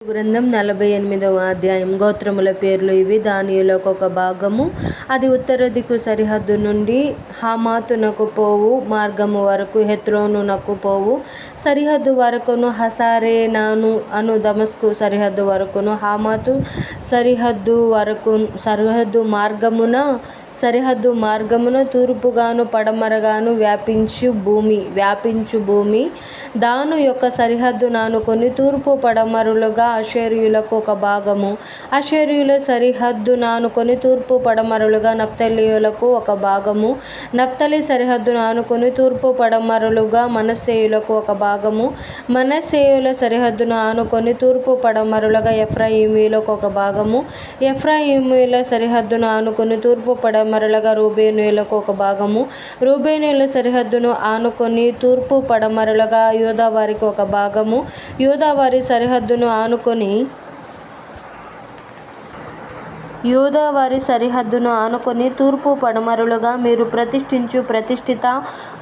గ్రంథం 48వ అధ్యాయం. గోత్రముల పేర్లు ఇవి. దానియేలుకు ఒక భాగము. అది ఉత్తర దిక్కు సరిహద్దు నుండి హమాతునకు పోవు మార్గము వరకు హెత్రోనునకు పోవు సరిహద్దు వరకును, హసరేనాను అను దమస్కు సరిహద్దు వరకును, హమాతు సరిహద్దు మార్గమున తూర్పుగాను పడమరగాను వ్యాపించు భూమి. దాను యొక్క సరిహద్దును ఆనుకొని తూర్పు పడమరలుగా ఆషేరీయులకు ఒక భాగము. ఆషేరీయుల సరిహద్దును ఆనుకొని తూర్పు పడమరలుగా నఫ్తాలీయులకు ఒక భాగము. నఫ్తాలి సరిహద్దును ఆనుకొని తూర్పు పడమరలుగా మనష్షేయులకు ఒక భాగము. మనష్షేయుల సరిహద్దును ఆనుకొని తూర్పు పడమరలుగా ఎఫ్రాయిమీయులకు ఒక భాగము. ఎఫ్రాయిమీయుల సరిహద్దును ఆనుకొని తూర్పు పడమరలుగా రూబేనీయులకు ఒక భాగము. రూబేనీయుల సరిహద్దును ఆనుకొని తూర్పు పడమరలుగా యూదావారికి ఒక భాగము. యూదావారి సరిహద్దును ఆనుకొని తూర్పు పడమరలుగా మీరు ప్రతిష్ఠించు ప్రతిష్ఠిత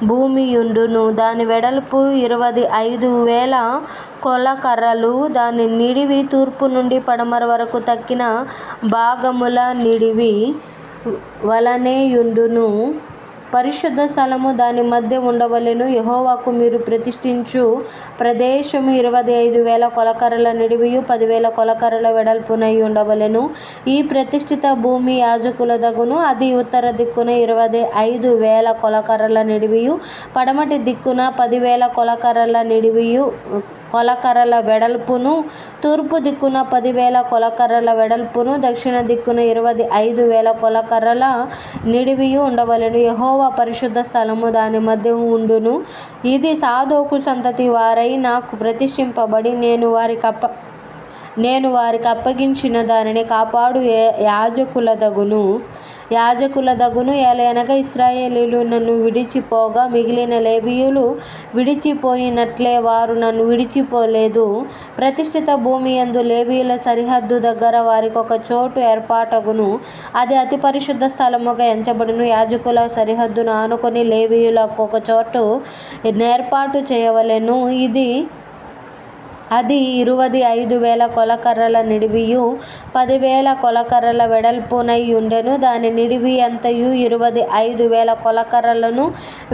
భూమియుండును. దాని వెడల్పు 25,000 కొలకర్రలు. దాని నిడివి తూర్పు నుండి పడమర వరకు తక్కిన భాగముల నిడివి వలెనేయుండును. పరిశుద్ధ స్థలము దాని మధ్య ఉండవలెను. యెహోవాకు మీరు ప్రతిష్ఠించు ప్రదేశము 25,000 కొలకర్రల నిడివియు 10,000 కొలకర్రల వెడల్పునై ఉండవలెను. ఈ ప్రతిష్ఠిత భూమి యాజకులదగును. అది ఉత్తర దిక్కున 25,000 కొలకర్రల నిడివియు, పడమటి దిక్కున 10,000 కొలకర్రల వెడల్పును, తూర్పు దిక్కున 10,000 కొలకర్రల వెడల్పును, దక్షిణ దిక్కున 25,000 కొలకర్రల నిడివియు ఉండవలెను. యెహోవా పరిశుద్ధ స్థలము దాని మధ్య ఉండును. ఇది సాదోకు సంతతి వారై నాకు ప్రతిష్ఠింపబడి నేను వారికి అప్పగించిన దానిని కాపాడు యాజకులదగును. ఏలయనగా ఇశ్రాయేలీయులు నన్ను విడిచిపోగా మిగిలిన లేవీయులు విడిచిపోయినట్లే వారు నన్ను విడిచిపోలేదు. ప్రతిష్ఠిత భూమి యందు లేవీయుల సరిహద్దు దగ్గర వారికి ఒక చోటు ఏర్పాటగును. అది అతి పరిశుద్ధ స్థలముగా ఎంచబడును. యాజకుల సరిహద్దును ఆనుకొని లేవీయులకు ఒక చోటు నేర్పాటు చేయవలెను. అది 25,000 కొలకర్రల నిడివియు 10,000 కొలకర్రల వెడల్పునై ఉండెను. దాని నిడివి అంతయు 25,000 కొలకర్రలను,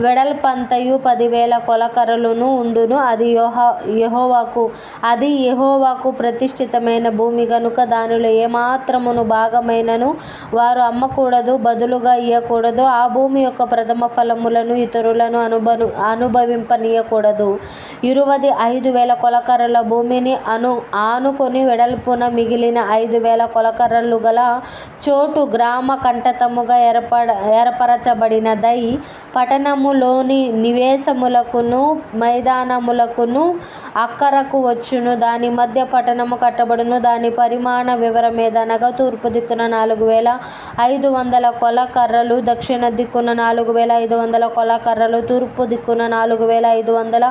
వెడల్పంతయు 10,000 కొలకర్రలను ఉండును. అది యెహోవాకు ప్రతిష్ఠితమైన భూమి గనుక దానిలో ఏమాత్రమును భాగమైనను వారు అమ్మకూడదు, బదులుగా ఇయ్యకూడదు. ఆ భూమి యొక్క ప్రథమ ఫలములను ఇతరులను అనుభవింపనీయకూడదు. 25,000 కొలకర్రల భూమిని ఆనుకొని వెడల్పున మిగిలిన 5,000 కొలకర్రలు గల చోటు గ్రామ కంటతముగా ఏర్పరచబడినదై పట్టణములోని నివేశములకును మైదానములకును అక్కరకు వచ్చును. దాని మధ్య పట్టణము కట్టబడును. దాని పరిమాణ వివరమేదనగా తూర్పు దిక్కున 4,500 కొలకర్రలు, దక్షిణ దిక్కున 4,500 కొలకర్రలు, తూర్పు దిక్కున 4,500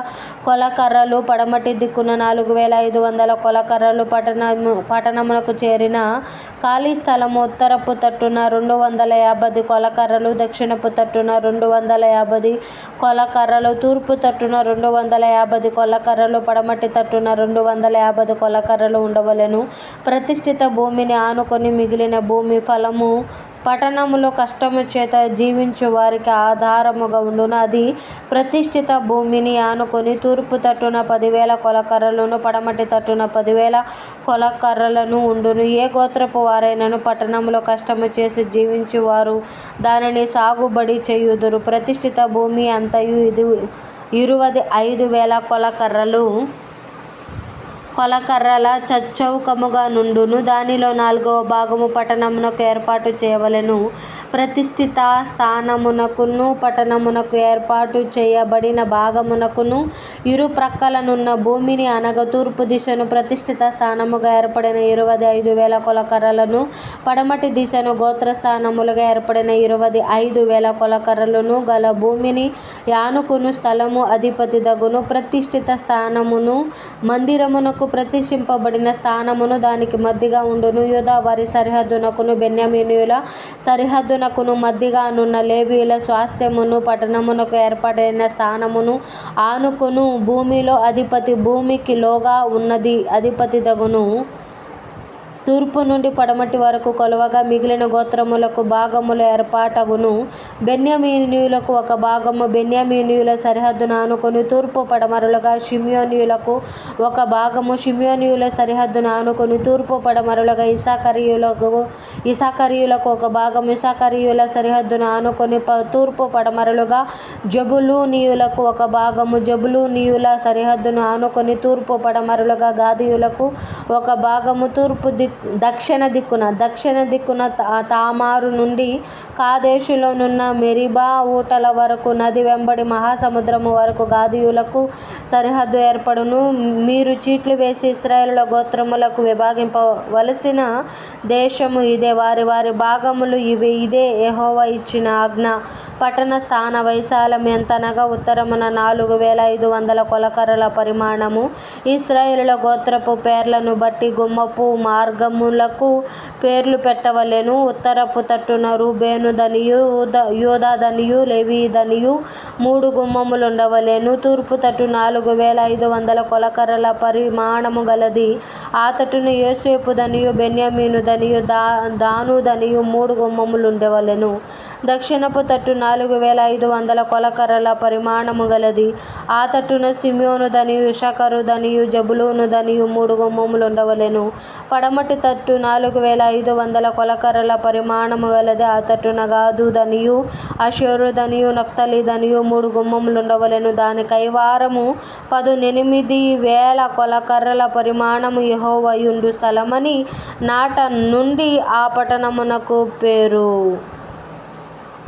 కొలకర్రలు, పడమటి దిక్కున 4,500 కొలకర్రలు. పట్టణమునకు చేరిన ఖాళీ స్థలము ఉత్తరపు తట్టున 250 కొలకర్రలు, దక్షిణపు తట్టున 250 కొలకర్రలు, తూర్పు తట్టున 250 కొలకర్రలు, పడమటి తట్టున 250 కొలకర్రలు ఉండవలెను. ప్రతిష్ఠిత భూమిని ఆనుకొని మిగిలిన భూమి ఫలము పట్టణములో కష్టము చేత జీవించు వారికి ఆధారముగా ఉండును. అది ప్రతిష్ఠిత భూమిని ఆనుకొని తూర్పు తట్టున 10,000 కొలకర్రలను, పడమటి తట్టున 10,000 కొలకర్రలను ఉండును. ఏ గోత్రపు వారైనను పట్టణములో కష్టము చేసి జీవించు వారు దానిని సాగుబడి చేయుదురు. ప్రతిష్ఠిత భూమి అంతయు 25,000 కొలకర్రల చచ్చౌకముగా నుండును. దానిలో 4వ భాగము పట్టణమునకు ఏర్పాటు చేయవలెను. ప్రతిష్ఠిత స్థానమునకును పట్టణమునకు ఏర్పాటు చేయబడిన భాగమునకును ఇరు ప్రక్కలనున్న భూమిని అనగా తూర్పు దిశను ప్రతిష్ఠిత స్థానముగా ఏర్పడిన 25,000 కొలకర్రలను, పడమటి దిశను గోత్రస్థానములుగా ఏర్పడిన 25,000 కొలకర్రలను గల భూమిని ఆనుకొను స్థలము అధిపతిదగును. ప్రతిష్ఠిత స్థానమును మందిరమునకు పట్టణమునకు ప్రతిష్ఠింపబడిన స్థానమును దానికి మధ్యగా ఉండును. యూదా వారి సరిహద్దునకును బెన్యామీనీయుల సరిహద్దునకును మధ్యగానున్న లేవీయుల స్వాస్థ్యమును పట్టణమునకు ఏర్పడిన స్థానమును ఆనుకొను. భూమిలో అధిపతి భూమికి లోగా ఉన్నది అధిపతి దగును. తూర్పు నుండి పడమటి వరకు కొలవగా మిగిలిన గోత్రములకు భాగములు ఏర్పాటగును. బెన్యామీనీయులకు ఒక భాగము బెన్యామీనీయుల సరిహద్దును ఆనుకొని తూర్పు పడమరలుగా, షిమ్యోనీయులకు ఒక భాగము షిమ్యోనీయుల సరిహద్దును ఆనుకొని తూర్పు పడమరలుగా, ఇస్సాకారీయులకు ఒక భాగము ఇస్సాకారీయుల సరిహద్దును ఆనుకొని తూర్పు పడమరలుగా, జబూలూనీయులకు ఒక భాగము జబూలూనీయుల సరిహద్దును ఆనుకొని తూర్పు పడమరలుగా, గాదీయులకు ఒక భాగము దక్షిణ దిక్కున తామారు నుండి కాదేషులోనున్న మెరీబా ఊటల వరకు నది వెంబడి మహాసముద్రము వరకు గాదీయులకు సరిహద్దు ఏర్పడును. మీరు చీట్లు వేసి ఇశ్రాయేలు గోత్రములకు విభాగింపవలసిన దేశము ఇదే. వారి వారి భాగములు ఇదే యెహోవా ఇచ్చిన ఆజ్ఞ. పట్టణ స్థాన వైశాల్యం ఎంతనగా ఉత్తరమున 4500 కొలకర్రల పరిమాణము. ఇశ్రాయేలు గోత్రపు పేర్లను బట్టి గుమ్మపు మార్గములకు పేర్లు పెట్టవలెను. ఉత్తరపు తట్టున రూబేను దనియు యూదా దనియు లేవి దనియు 3 గుమ్మములుండవలెను. తూర్పు తట్టు 4500 కొలకర్రల పరిమాణము గలది. ఆ తట్టున యోసేపు దనియు బెన్యామీను దనియు దాను దనియు 3 గుమ్మములుండవలెను. దక్షిణపు తట్టు 4500 కొలకర్రల పరిమాణము గలది. ఆ తట్టున సిమ్యోను దనియు ఇశ్శాఖారు దనియు జబూలూను దనియు 3 గుమ్మములుండవలెను. పడమటి తట్టు 4500 కొలకర్రల పరిమాణము గలది. ఆ తట్టున గాదు దనియు ఆషేరు దనియు నఫ్తాలి దనియు 3 గుమ్మములుండవలెను. దాని కైవారము 18,000 కొలకర్రల పరిమాణము. యెహోవా యుండు స్థలమని నాట నుండి ఆ పట్టణమునకు పేరు.